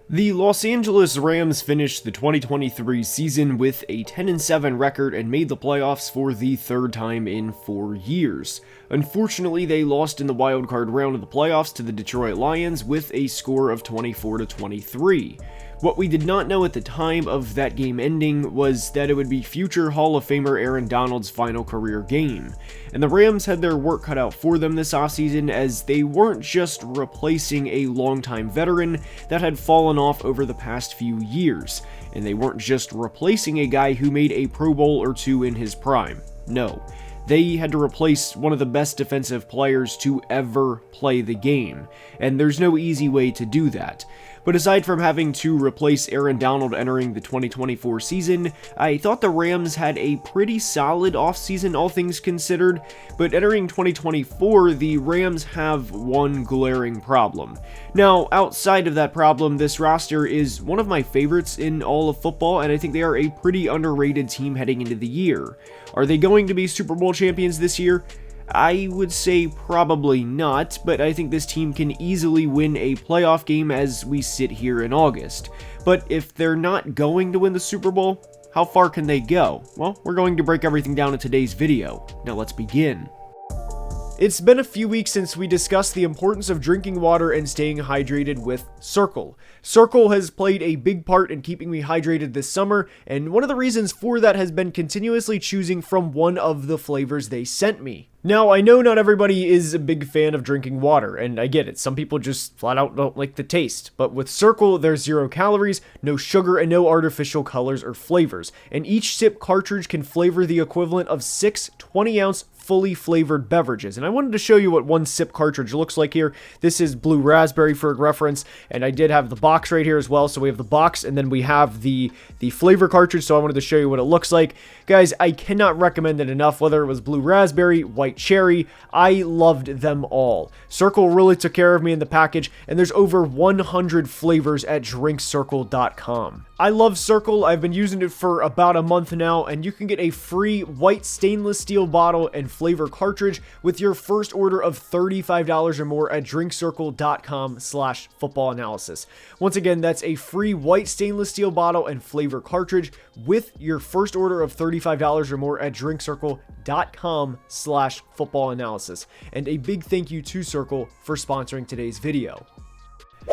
The Los Angeles Rams finished the 2023 season with a 10-7 record and made the playoffs for the third time in 4 years. Unfortunately, they lost in the wildcard round of the playoffs to the Detroit Lions with a score of 24-23. What we did not know at the time of that game ending was that it would be future Hall of Famer Aaron Donald's final career game. And the Rams had their work cut out for them this offseason, as they weren't just replacing a longtime veteran that had fallen off over the past few years, and they weren't just replacing a guy who made a Pro Bowl or two in his prime. No. They had to replace one of the best defensive players to ever play the game, and there's no easy way to do that. But aside from having to replace Aaron Donald entering the 2024 season, I thought the Rams had a pretty solid offseason, all things considered. But entering 2024, the Rams have one glaring problem. Now, outside of that problem, this roster is one of my favorites in all of football, and I think they are a pretty underrated team heading into the year. Are they going to be Super Bowl champions this year? I would say probably not, but I think this team can easily win a playoff game as we sit here in August. But if they're not going to win the Super Bowl, how far can they go? Well, we're going to break everything down in today's video. Now let's begin. It's been a few weeks since we discussed the importance of drinking water and staying hydrated with Circle. Circle has played a big part in keeping me hydrated this summer, and one of the reasons for that has been continuously choosing from one of the flavors they sent me. Now, I know not everybody is a big fan of drinking water, and I get it. Some people just flat out don't like the taste. But with Circle, there's 0 calories, no sugar, and no artificial colors or flavors. And each sip cartridge can flavor the equivalent of 6 20-ounce fully flavored beverages. And I wanted to show you what one sip cartridge looks like here. This is blue raspberry for reference, and I did have the box right here as well. So we have the box, and then we have the flavor cartridge, so I wanted to show you what it looks like. Guys, I cannot recommend it enough, whether it was blue raspberry, white cherry, I loved them all. Circle really took care of me in the package, and there's over 100 flavors at drinkcircle.com. I love Circle. I've been using it for about a month now, and you can get a free white stainless steel bottle and flavor cartridge with your first order of $35 or more at drinkcircle.com/footballanalysis. Once again, that's a free white stainless steel bottle and flavor cartridge with your first order of $35 or more at drinkcircle.com/footballanalysis. And a big thank you to Circle for sponsoring today's video.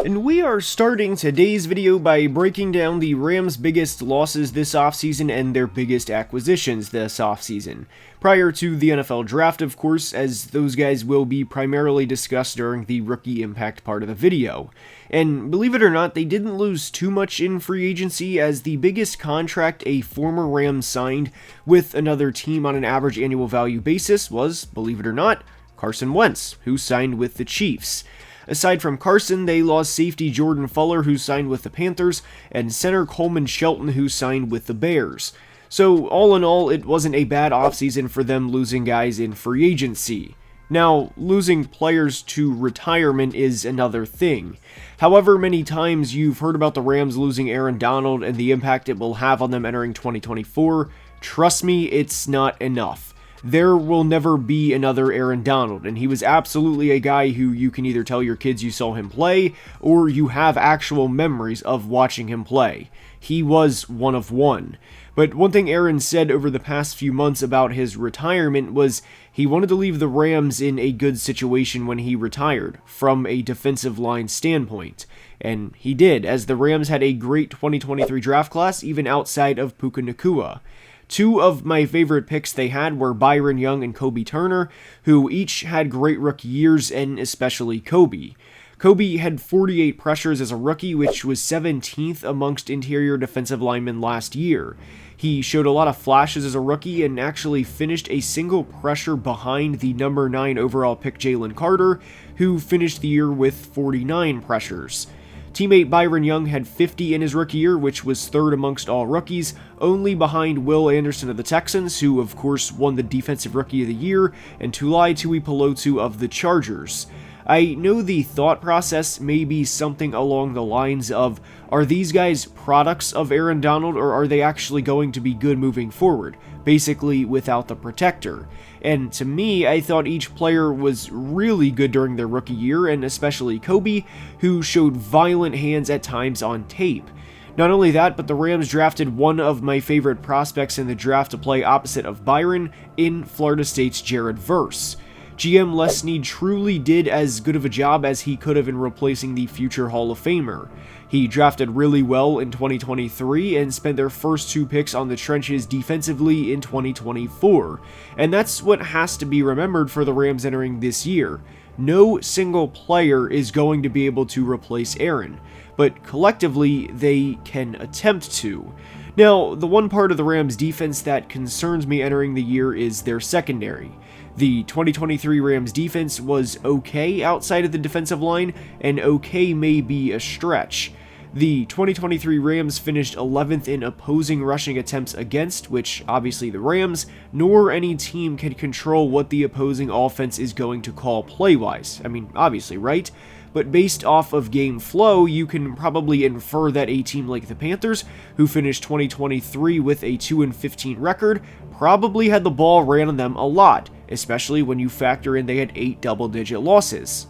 And we are starting today's video by breaking down the Rams' biggest losses this offseason and their biggest acquisitions this offseason. Prior to the NFL draft, of course, as those guys will be primarily discussed during the rookie impact part of the video. And believe it or not, they didn't lose too much in free agency, as the biggest contract a former Ram signed with another team on an average annual value basis was, believe it or not, Carson Wentz, who signed with the Chiefs. Aside from Carson, they lost safety Jordan Fuller, who signed with the Panthers, and center Coleman Shelton, who signed with the Bears. So all in all, it wasn't a bad offseason for them losing guys in free agency. Now, losing players to retirement is another thing. However many times you've heard about the Rams losing Aaron Donald and the impact it will have on them entering 2024, trust me, it's not enough. There will never be another Aaron Donald, and he was absolutely a guy who you can either tell your kids you saw him play, or you have actual memories of watching him play. He was one of one. But one thing Aaron said over the past few months about his retirement was he wanted to leave the Rams in a good situation when he retired, from a defensive line standpoint. And he did, as the Rams had a great 2023 draft class, even outside of Puka Nacua. Two of my favorite picks they had were Byron Young and Kobe Turner, who each had great rookie years, and especially Kobe. Kobe had 48 pressures as a rookie, which was 17th amongst interior defensive linemen last year. He showed a lot of flashes as a rookie and actually finished a single pressure behind the number 9 overall pick Jalen Carter, who finished the year with 49 pressures. Teammate Byron Young had 50 in his rookie year, which was third amongst all rookies, only behind Will Anderson of the Texans, who of course won the Defensive Rookie of the Year, and Tulai Tuipulotu of the Chargers. I know the thought process may be something along the lines of, are these guys products of Aaron Donald, or are they actually going to be good moving forward, basically without the protector? And to me, I thought each player was really good during their rookie year, and especially Kobe, who showed violent hands at times on tape. Not only that, but the Rams drafted one of my favorite prospects in the draft to play opposite of Byron in Florida State's Jared Verse. GM Les Snead truly did as good of a job as he could have in replacing the future Hall of Famer. He drafted really well in 2023 and spent their first 2 picks on the trenches defensively in 2024. And that's what has to be remembered for the Rams entering this year. No single player is going to be able to replace Aaron, but collectively they can attempt to. Now, the one part of the Rams defense that concerns me entering the year is their secondary. The 2023 Rams defense was okay outside of the defensive line, and okay may be a stretch. The 2023 Rams finished 11th in opposing rushing attempts against, which obviously the Rams, nor any team can control what the opposing offense is going to call play-wise. I mean, obviously, right? But based off of game flow, you can probably infer that a team like the Panthers, who finished 2023 with a 2-15 record, probably had the ball ran on them a lot, especially when you factor in they had 8 double-digit losses.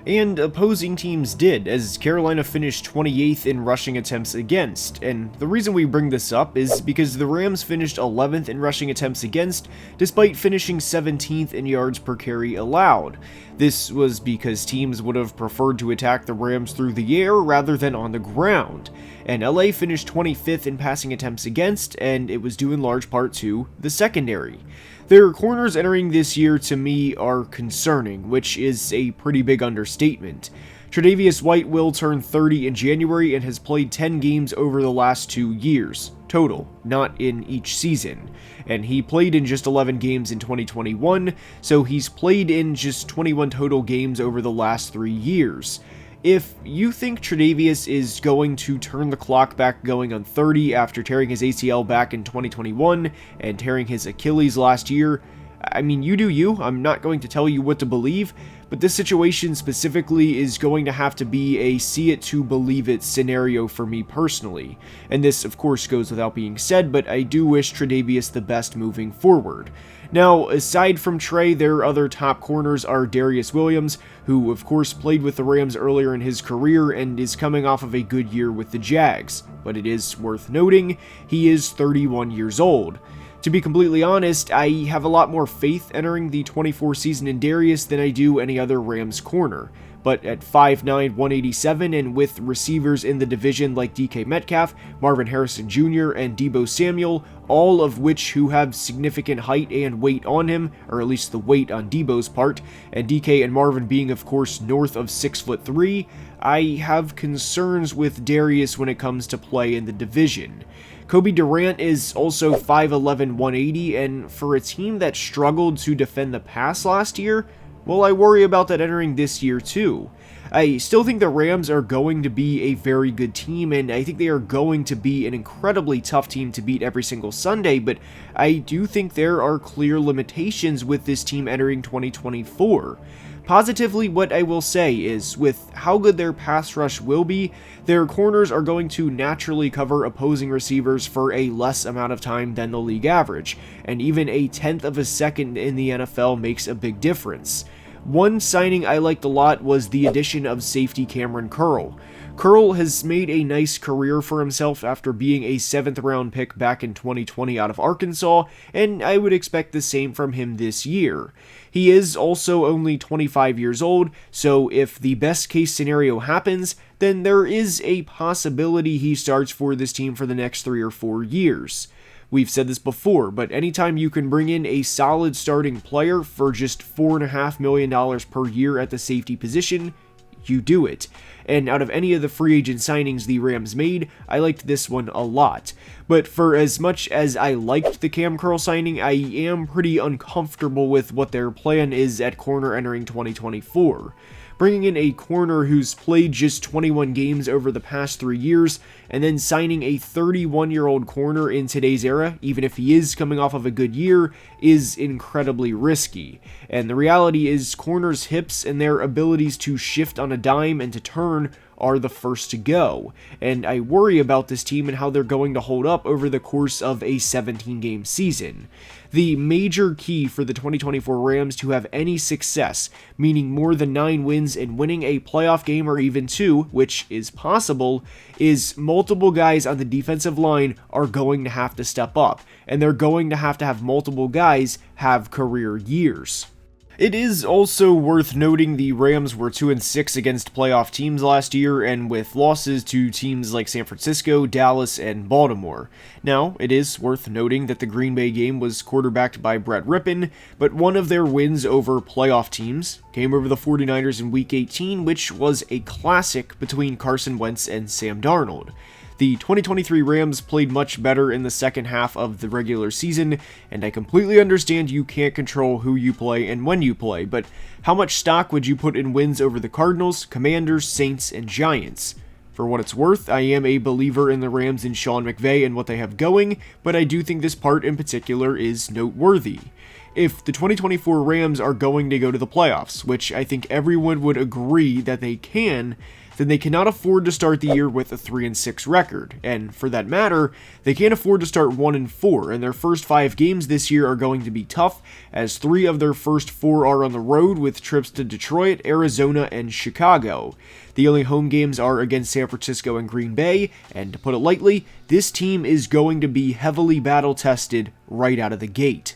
And opposing teams did, as Carolina finished 28th in rushing attempts against, and the reason we bring this up is because the Rams finished 11th in rushing attempts against, despite finishing 17th in yards per carry allowed. This was because teams would have preferred to attack the Rams through the air rather than on the ground, and LA finished 25th in passing attempts against, and it was due in large part to the secondary. Their corners entering this year to me are concerning, which is a pretty big understatement. Tre'Davious White will turn 30 in January and has played 10 games over the last 2 years, total, not in each season. And he played in just 11 games in 2021, so he's played in just 21 total games over the last 3 years. If you think Tre'Davious is going to turn the clock back going on 30 after tearing his ACL back in 2021 and tearing his Achilles last year, I mean, you do you. I'm not going to tell you what to believe, but this situation specifically is going to have to be a see it to believe it scenario for me personally. And this, of course, goes without being said, but I do wish Tre'Davious the best moving forward. Now, aside from Trey, their other top corners are Darius Williams, who of course played with the Rams earlier in his career and is coming off of a good year with the Jags, but it is worth noting, he is 31 years old. To be completely honest, I have a lot more faith entering the 24 season in Darius than I do any other Rams corner. But at 5'9", 187, and with receivers in the division like DK Metcalf, Marvin Harrison Jr., and Deebo Samuel, all of which who have significant height and weight on him, or at least the weight on Deebo's part, and DK and Marvin being of course north of 6'3", I have concerns with Darius when it comes to play in the division. Kobe Durant is also 5'11", 180, and for a team that struggled to defend the pass last year, well, I worry about that entering this year too. I still think the Rams are going to be a very good team, and I think they are going to be an incredibly tough team to beat every single Sunday, but I do think there are clear limitations with this team entering 2024. Positively, what I will say is, with how good their pass rush will be, their corners are going to naturally cover opposing receivers for a less amount of time than the league average, and even a tenth of a second in the NFL makes a big difference. One signing I liked a lot was the addition of safety Cameron Curl. Curl has made a nice career for himself after being a 7th round pick back in 2020 out of Arkansas, and I would expect the same from him this year. He is also only 25 years old, so if the best case scenario happens, then there is a possibility he starts for this team for the next 3 or 4 years. We've said this before, but anytime you can bring in a solid starting player for just $4.5 million per year at the safety position, you do it. And out of any of the free agent signings the Rams made, I liked this one a lot. But for as much as I liked the Cam Curl signing, I am pretty uncomfortable with what their plan is at corner entering 2024. bringing in a corner who's played just 21 games over the past 3 years, and then signing a 31-year-old corner in today's era, even if he is coming off of a good year, is incredibly risky. And the reality is corners' hips and their abilities to shift on a dime and to turn are the first to go, and I worry about this team and how they're going to hold up over the course of a 17-game season. The major key for the 2024 Rams to have any success, meaning more than 9 wins and winning a playoff game or even 2, which is possible, is multiple guys on the defensive line are going to have to step up, and they're going to have multiple guys have career years. It is also worth noting the Rams were 2-6 against playoff teams last year, and with losses to teams like San Francisco, Dallas, and Baltimore. Now, it is worth noting that the Green Bay game was quarterbacked by Brett Rypien, but one of their wins over playoff teams came over the 49ers in Week 18, which was a classic between Carson Wentz and Sam Darnold. The 2023 Rams played much better in the second half of the regular season, and I completely understand you can't control who you play and when you play, but how much stock would you put in wins over the Cardinals, Commanders, Saints, and Giants? For what it's worth, I am a believer in the Rams and Sean McVay and what they have going, but I do think this part in particular is noteworthy. If the 2024 Rams are going to go to the playoffs, which I think everyone would agree that they can, then they cannot afford to start the year with a 3-6 record, and for that matter, they can't afford to start 1-4, and their first 5 games this year are going to be tough, as 3 of their first 4 are on the road with trips to Detroit, Arizona, and Chicago. The only home games are against San Francisco and Green Bay, and to put it lightly, this team is going to be heavily battle-tested right out of the gate.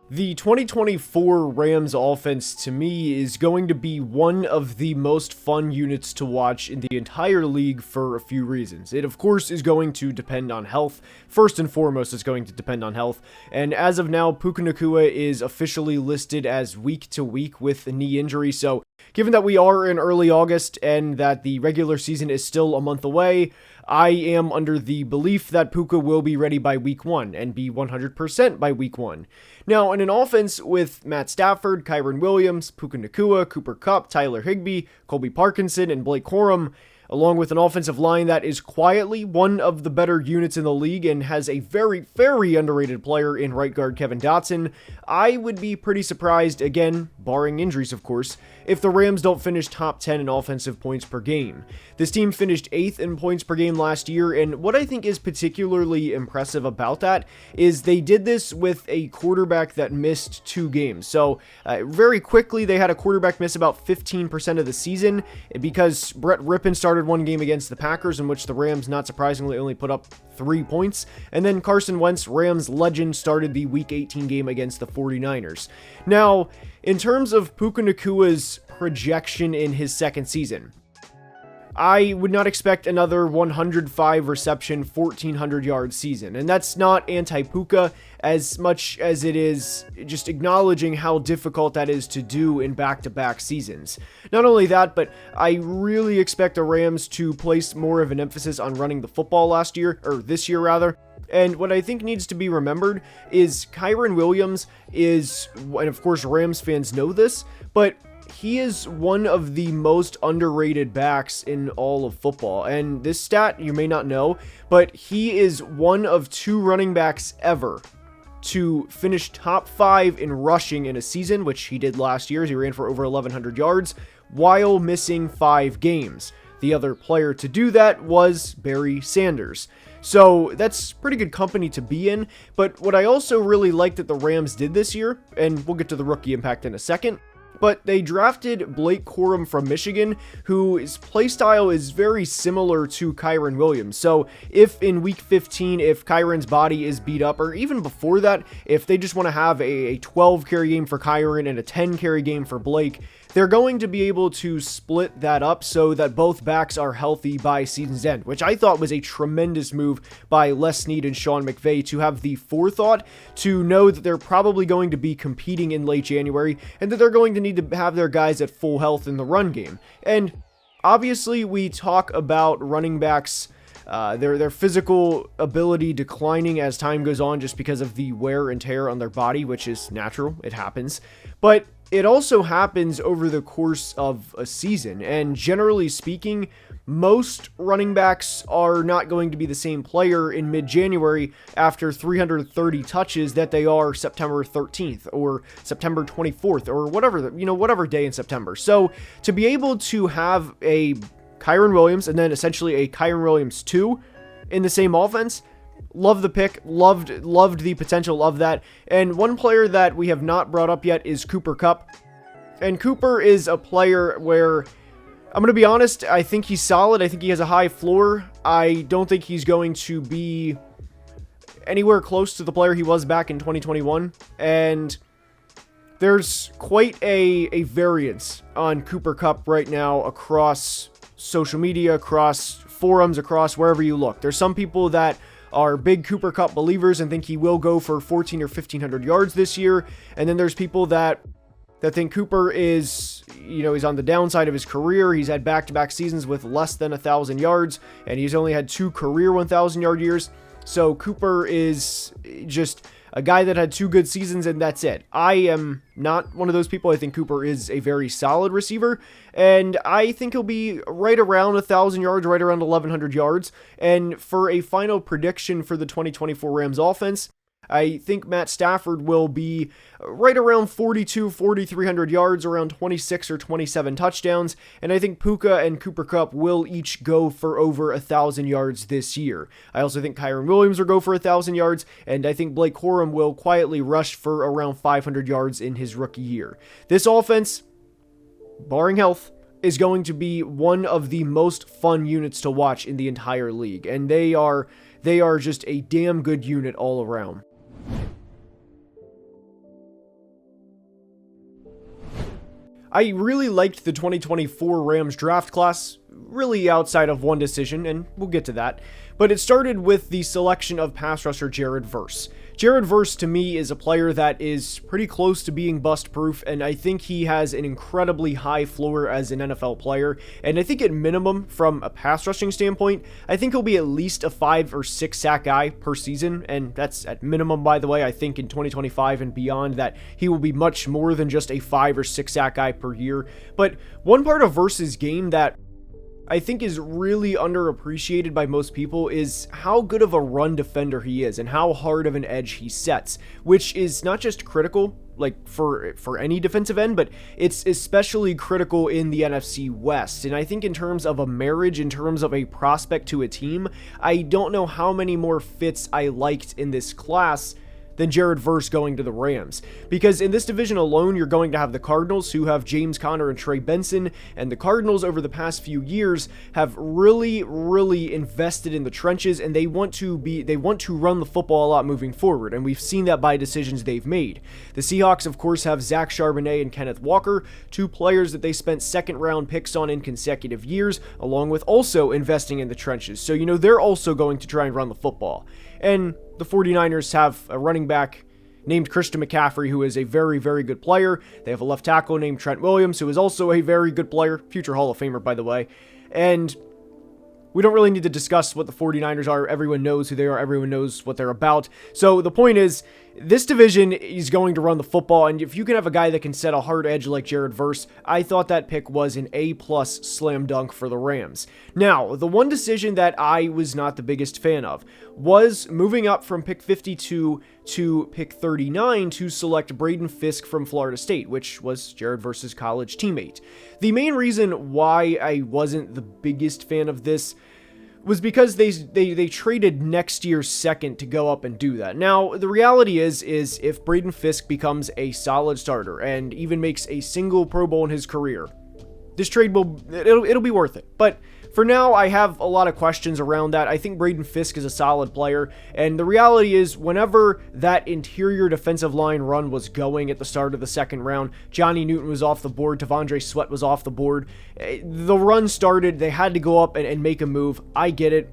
The 2024 Rams offense, to me, is going to be one of the most fun units to watch in the entire league for a few reasons. It, of course, is going to depend on health. First and foremost, it's going to depend on health. And as of now, Puka Nacua is officially listed as week-to-week with a knee injury. So, given that we are in early August and that the regular season is still a month away, I am under the belief that Puka will be ready by week 1 and be 100% by week 1. Now, in an offense with Matt Stafford, Kyren Williams, Puka Nacua, Cooper Kupp, Tyler Higbee, Colby Parkinson, and Blake Corum, along with an offensive line that is quietly one of the better units in the league and has a very, very underrated player in right guard Kevin Dotson, I would be pretty surprised, again, barring injuries of course, if the Rams don't finish top 10 in offensive points per game. This team finished 8th in points per game last year, and what I think is particularly impressive about that is they did this with a quarterback that missed 2 games. So very quickly they had a quarterback miss about 15% of the season because Brett Rypien started one game against the Packers in which the Rams, not surprisingly, only put up 3 points, and then Carson Wentz, Rams legend, started the Week 18 game against the 49ers. Now, in terms of Puka Nacua's projection in his second season, I would not expect another 105 reception, 1,400 yard season. And that's not anti-Puka as much as it is just acknowledging how difficult that is to do in back-to-back seasons. Not only that, but I really expect the Rams to place more of an emphasis on running the football this year rather. And what I think needs to be remembered is Kyren Williams is, and of course Rams fans know this, but he is one of the most underrated backs in all of football. And this stat you may not know, but he is one of 2 running backs ever to finish top 5 in rushing in a season, which he did last year as he ran for over 1,100 yards, while missing 5 games. The other player to do that was Barry Sanders. So that's pretty good company to be in, but what I also really like that the Rams did this year, and we'll get to the rookie impact in a second, but they drafted Blake Corum from Michigan, whose playstyle is very similar to Kyren Williams. So if in week 15, if Kyren's body is beat up, or even before that, if they just want to have a 12 carry game for Kyren and a 10 carry game for Blake, they're going to be able to split that up so that both backs are healthy by season's end, which I thought was a tremendous move by Les Snead and Sean McVay to have the forethought to know that they're probably going to be competing in late January and that they're going to need to have their guys at full health in the run game. And obviously we talk about running backs, their physical ability declining as time goes on just because of the wear and tear on their body, which is natural, it happens. But it also happens over the course of a season, and generally speaking, most running backs are not going to be the same player in mid-January after 330 touches that they are September 13th or September 24th or whatever day in September. So to be able to have a Kyren Williams and then essentially a Kyren Williams 2 in the same offense, love the pick, loved the potential of that. And one player that we have not brought up yet is Cooper Kupp. And Cooper is a player where, I'm going to be honest, I think he's solid. I think he has a high floor. I don't think he's going to be anywhere close to the player he was back in 2021. And there's quite a variance on Cooper Kupp right now across social media, across forums, across wherever you look. There's some people that are big Cooper Kupp believers and think he will go for 14 or 1500 yards this year. And then there's people that think Cooper is, he's on the downside of his career. He's had back-to-back seasons with less than 1,000 yards, and he's only had 2 career 1,000-yard years. So Cooper is just a guy that had 2 good seasons, and that's it. I am not one of those people. I think Cooper is a very solid receiver, and I think he'll be right around 1,000 yards, right around 1,100 yards. And for a final prediction for the 2024 Rams offense, I think Matt Stafford will be right around 4,300 yards, around 26 or 27 touchdowns, and I think Puka and Cooper Kupp will each go for over 1,000 yards this year. I also think Kyren Williams will go for 1,000 yards, and I think Blake Corum will quietly rush for around 500 yards in his rookie year. This offense, barring health, is going to be one of the most fun units to watch in the entire league, and they are just a damn good unit all around. I really liked the 2024 Rams draft class, really outside of one decision, and we'll get to that. But it started with the selection of pass rusher Jared Verse. Jared Verse, to me, is a player that is pretty close to being bust-proof, and I think he has an incredibly high floor as an NFL player. And I think at minimum, from a pass rushing standpoint, I think he'll be at least a 5 or 6 sack guy per season, and that's at minimum, by the way. I think in 2025 and beyond that he will be much more than just a 5 or 6 sack guy per year. But one part of Verse's game that I think is really underappreciated by most people is how good of a run defender he is and how hard of an edge he sets, which is not just critical like for any defensive end, but it's especially critical in the NFC West. And I think in terms of a marriage, in terms of a prospect to a team, I don't know how many more fits I liked in this class than Jared Verse going to the Rams. Because in this division alone, you're going to have the Cardinals, who have James Conner and Trey Benson, and the Cardinals over the past few years have really invested in the trenches, and they want to run the football a lot moving forward, and we've seen that by decisions they've made. The Seahawks, of course, have Zach Charbonnet and Kenneth Walker, 2 players that they spent second-round picks on in consecutive years, along with also investing in the trenches. So, they're also going to try and run the football. And the 49ers have a running back named Christian McCaffrey, who is a very, very good player. They have a left tackle named Trent Williams, who is also a very good player, future Hall of Famer, by the way. And we don't really need to discuss what the 49ers are. Everyone knows who they are. Everyone knows what they're about. So the point is, this division is going to run the football, and if you can have a guy that can set a hard edge like Jared Verse, I thought that pick was an A+ slam dunk for the Rams. Now, the one decision that I was not the biggest fan of was moving up from pick 52 to pick 39 to select Braden Fisk from Florida State, which was Jared Verse's college teammate. The main reason why I wasn't the biggest fan of this was because they traded next year's second to go up and do that. Now, the reality is if Braden Fisk becomes a solid starter and even makes a single Pro Bowl in his career, this trade it'll be worth it. But for now, I have a lot of questions around that. I think Braden Fisk is a solid player, and the reality is whenever that interior defensive line run was going at the start of the second round, Johnny Newton was off the board, T'Vondre Sweat was off the board, the run started, they had to go up and make a move. I get it.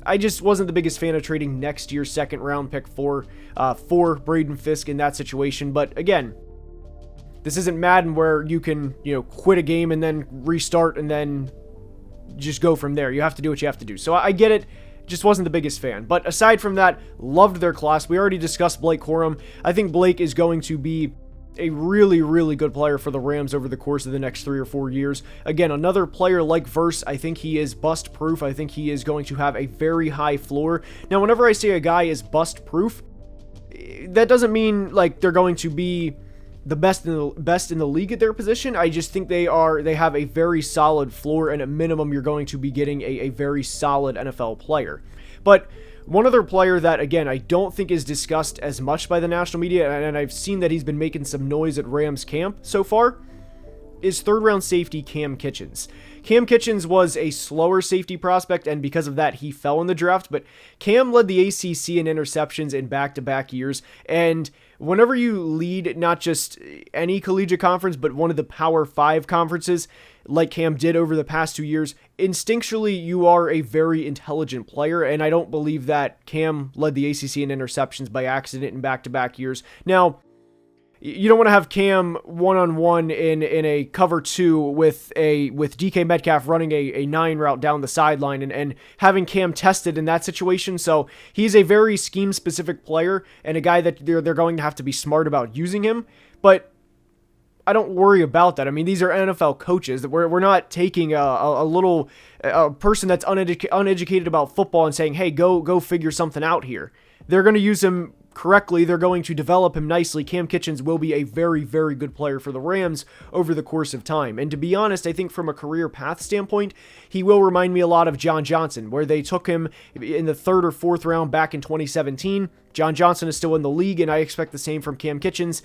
I just wasn't the biggest fan of trading next year's second round pick for Braden Fisk in that situation, but again, this isn't Madden where you can, quit a game and then restart and then just go from there. You have to do what you have to do. So I get it. Just wasn't the biggest fan. But aside from that, loved their class. We already discussed Blake Corum. I think Blake is going to be a really, really good player for the Rams over the course of the next 3 or 4 years. Again, another player like Verse, I think he is bust-proof. I think he is going to have a very high floor. Now, whenever I say a guy is bust-proof, that doesn't mean like they're going to be the best in the league at their position. I just think they have a very solid floor, and at minimum, you're going to be getting a very solid NFL player. But one other player that, again, I don't think is discussed as much by the national media, and I've seen that he's been making some noise at Rams camp so far, is third-round safety Cam Kitchens. Cam Kitchens was a slower safety prospect, and because of that, he fell in the draft, but Cam led the ACC in interceptions in back-to-back years, and whenever you lead not just any collegiate conference, but one of the Power 5 conferences, like Cam did over the past 2 years, instinctually you are a very intelligent player, and I don't believe that Cam led the ACC in interceptions by accident in back-to-back years. Now, you don't want to have Cam one-on-one in a cover 2 with DK Metcalf running a 9 route down the sideline and having Cam tested in that situation. So he's a very scheme-specific player and a guy that they're going to have to be smart about using him. But I don't worry about that. I mean, these are NFL coaches. We're not taking a person that's uneducated about football and saying, hey, go figure something out here. They're going to use him correctly. They're going to develop him nicely. Cam Kitchens will be a very, very good player for the Rams over the course of time. And to be honest, I think from a career path standpoint, he will remind me a lot of John Johnson, where they took him in the 3rd or 4th round back in 2017. John Johnson is still in the league, and I expect the same from Cam Kitchens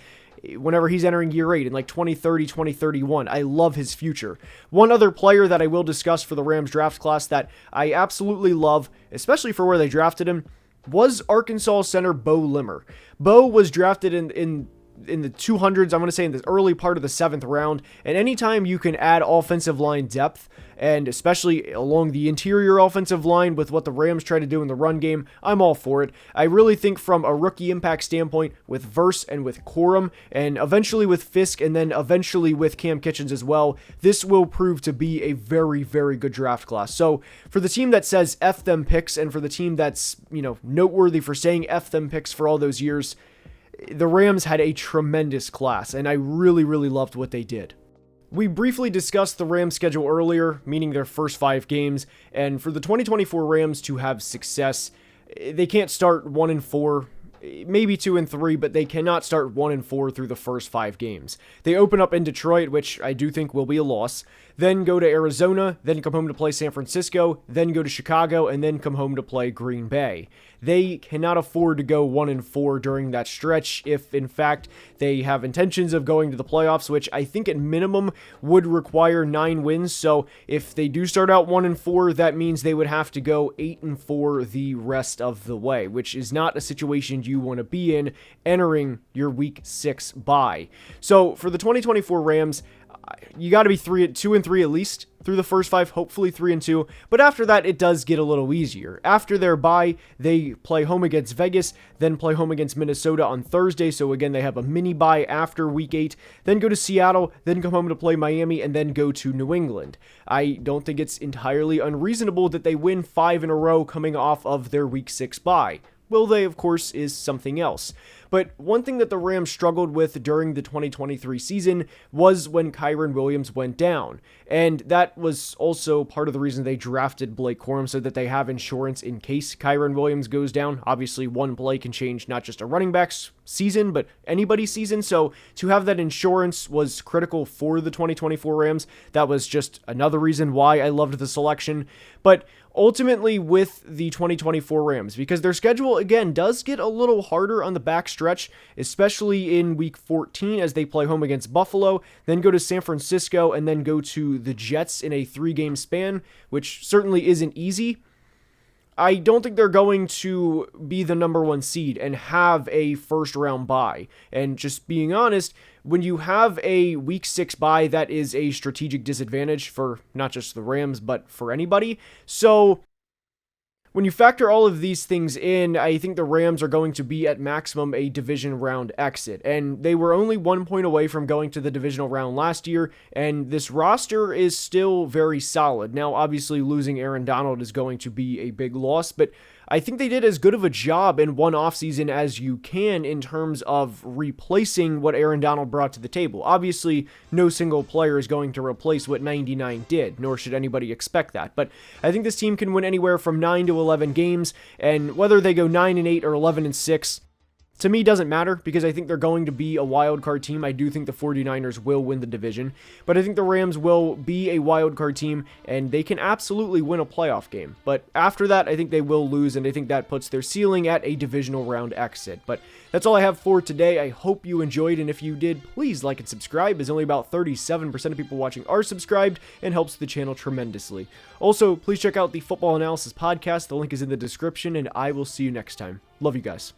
whenever he's entering year 8 in like 2030, 2031. I love his future. One other player that I will discuss for the Rams draft class that I absolutely love, especially for where they drafted him, was Arkansas center Bo Limmer. Bo was drafted in the 200s, I'm going to say in the early part of the 7th round, and anytime you can add offensive line depth, and especially along the interior offensive line with what the Rams try to do in the run game, I'm all for it. I really think from a rookie impact standpoint with Verse and with Corum, and eventually with Fisk, and then eventually with Cam Kitchens as well, this will prove to be a very, very good draft class. So for the team that says F them picks, and for the team that's, noteworthy for saying F them picks for all those years, the Rams had a tremendous class, and I really, really loved what they did. We briefly discussed the Rams schedule earlier, meaning their first 5 games, and for the 2024 Rams to have success, they can't start 1-4, maybe 2-3, but they cannot start 1-4 through the first 5 games. They open up in Detroit, which I do think will be a loss, then go to Arizona, then come home to play San Francisco, then go to Chicago, and then come home to play Green Bay. They cannot afford to go 1-4 during that stretch if, in fact, they have intentions of going to the playoffs, which I think at minimum would require 9 wins. So if they do start out 1-4, that means they would have to go 8-4 the rest of the way, which is not a situation you want to be in entering your Week 6 bye. So for the 2024 Rams, you got to be 2-3 at least through the first 5, hopefully 3-2. But after that, it does get a little easier. After their bye, they play home against Vegas, then play home against Minnesota on Thursday. So again, they have a mini bye after Week 8, then go to Seattle, then come home to play Miami, and then go to New England. I don't think it's entirely unreasonable that they win 5 in a row coming off of their Week 6 bye. Will they, of course, is something else. But one thing that the Rams struggled with during the 2023 season was when Kyren Williams went down. And that was also part of the reason they drafted Blake Corum, so that they have insurance in case Kyren Williams goes down. Obviously, one play can change not just a running back's season, but anybody's season. So to have that insurance was critical for the 2024 Rams. That was just another reason why I loved the selection. But ultimately with the 2024 Rams, because their schedule, again, does get a little harder on the backstretch, especially in Week 14 as they play home against Buffalo, then go to San Francisco, and then go to the Jets in a 3-game span, which certainly isn't easy. I don't think they're going to be the number 1 seed and have a first-round bye. And just being honest, when you have a Week 6 bye, that is a strategic disadvantage for not just the Rams, but for anybody. So When you factor all of these things in, I think the Rams are going to be at maximum a division round exit. And they were only 1 point away from going to the divisional round last year, and this roster is still very solid. Now, obviously, losing Aaron Donald is going to be a big loss, but I think they did as good of a job in one offseason as you can in terms of replacing what Aaron Donald brought to the table. Obviously, no single player is going to replace what 99 did, nor should anybody expect that. But I think this team can win anywhere from 9 to 11 games, and whether they go 9-8 or 11-6, to me, doesn't matter because I think they're going to be a wild card team. I do think the 49ers will win the division, but I think the Rams will be a wild card team and they can absolutely win a playoff game. But after that, I think they will lose, and I think that puts their ceiling at a divisional round exit. But that's all I have for today. I hope you enjoyed, and if you did, please like and subscribe, as only about 37% of people watching are subscribed and helps the channel tremendously. Also, please check out the Football Analysis podcast. The link is in the description, and I will see you next time. Love you guys.